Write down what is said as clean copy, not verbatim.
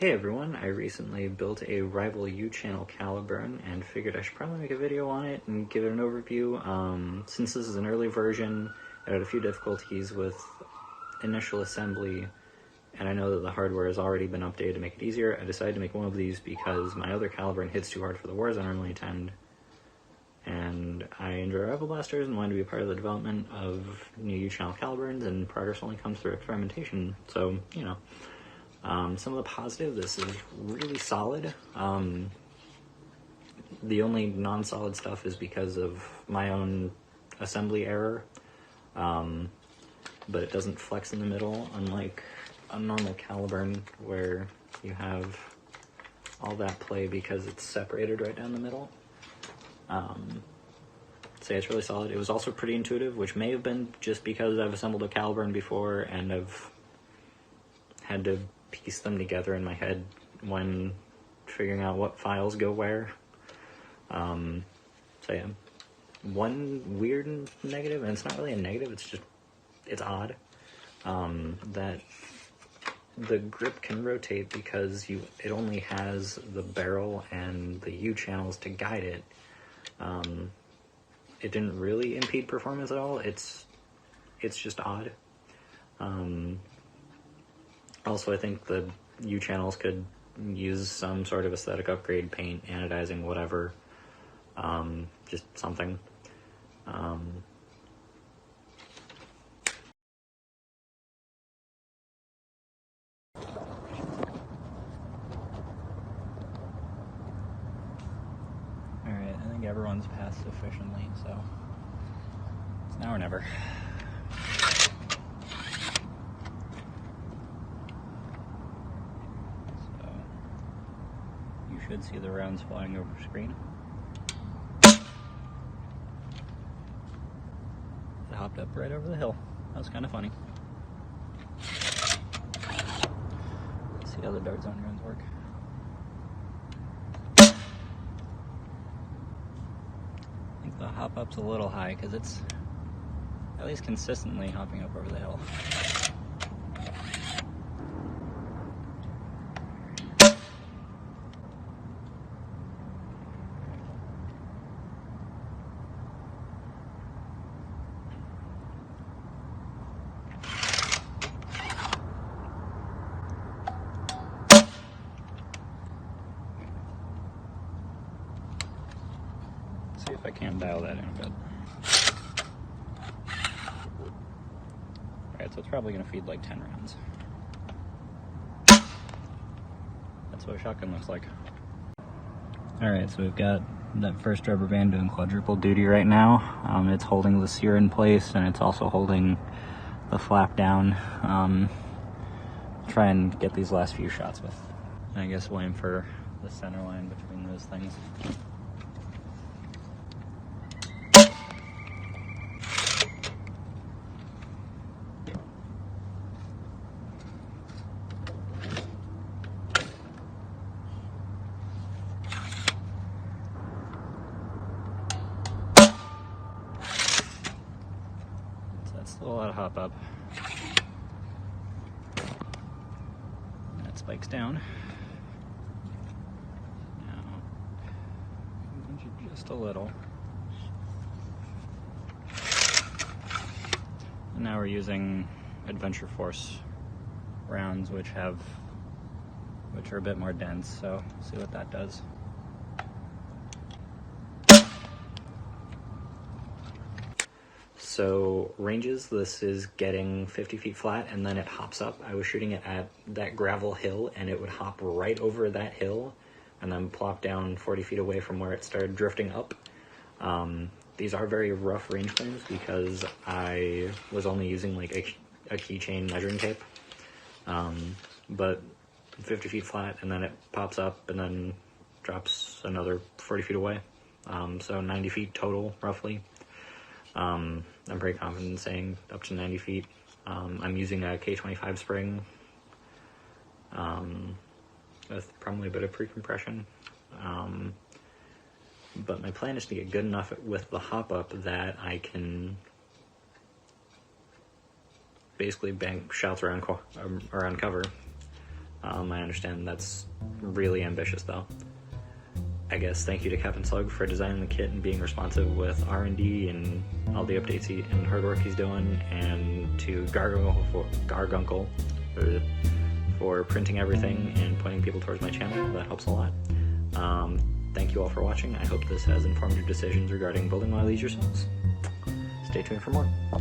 Hey everyone, I recently built a rival U-channel Caliburn and figured I should probably make a video on it and give it an overview. Since this is an early version, I had a few difficulties with initial assembly, and I know that the hardware has already been updated to make it easier. I decided to make one of these because my other Caliburn hits too hard for the wars I normally attend, and I enjoy rival blasters and wanted to be a part of the development of new U-channel Caliburns, and progress only comes through experimentation, so, you know. Some of the positives, this is really solid. The only non-solid stuff is because of my own assembly error, but it doesn't flex in the middle, unlike a normal Caliburn where you have all that play because it's separated right down the middle. So it's really solid. It was also pretty intuitive, which may have been just because I've assembled a Caliburn before and I've had to piece them together in my head when figuring out what files go where. So yeah, one weird negative, and it's not really a negative, it's just, it's odd, that the grip can rotate because it only has the barrel and the U-channels to guide it. It didn't really impede performance at all. It's just odd. Also, I think the U-channels could use some sort of aesthetic upgrade, paint, anodizing, whatever, just something. Alright, I think everyone's passed sufficiently, so it's now or never. You should see the rounds flying over screen. It hopped up right over the hill. That was kind of funny. Let's see how the dart zone rounds work. I think the hop up's a little high because it's at least consistently hopping up over the hill. See if I can dial that in a bit. Alright, so it's probably going to feed like 10 rounds. That's what a shotgun looks like. Alright, so we've got that first rubber band doing quadruple duty right now. It's holding the sear in place, and it's also holding the flap down. Try and get these last few shots with. I guess we'll aim for the center line between those things. A lot of hop up. That spikes down. Now, just a little. And now we're using Adventure Force rounds, which are a bit more dense. So see what that does. So ranges, this is getting 50 feet flat and then it hops up. I was shooting it at that gravel hill and it would hop right over that hill and then plop down 40 feet away from where it started drifting up. These are very rough range claims because I was only using like a keychain measuring tape. But 50 feet flat and then it pops up and then drops another 40 feet away. So 90 feet total, roughly. I'm pretty confident in saying up to 90 feet. I'm using a K25 spring with probably a bit of pre-compression. But my plan is to get good enough with the hop-up that I can basically bank shots around cover. I understand that's really ambitious, though. I guess thank you to Captain Slug for designing the kit and being responsive with R&D and all the updates and hard work he's doing, and to Gargunkel for printing everything and pointing people towards my channel. That helps a lot. Thank you all for watching. I hope this has informed your decisions regarding building one of these yourselves. Stay tuned for more.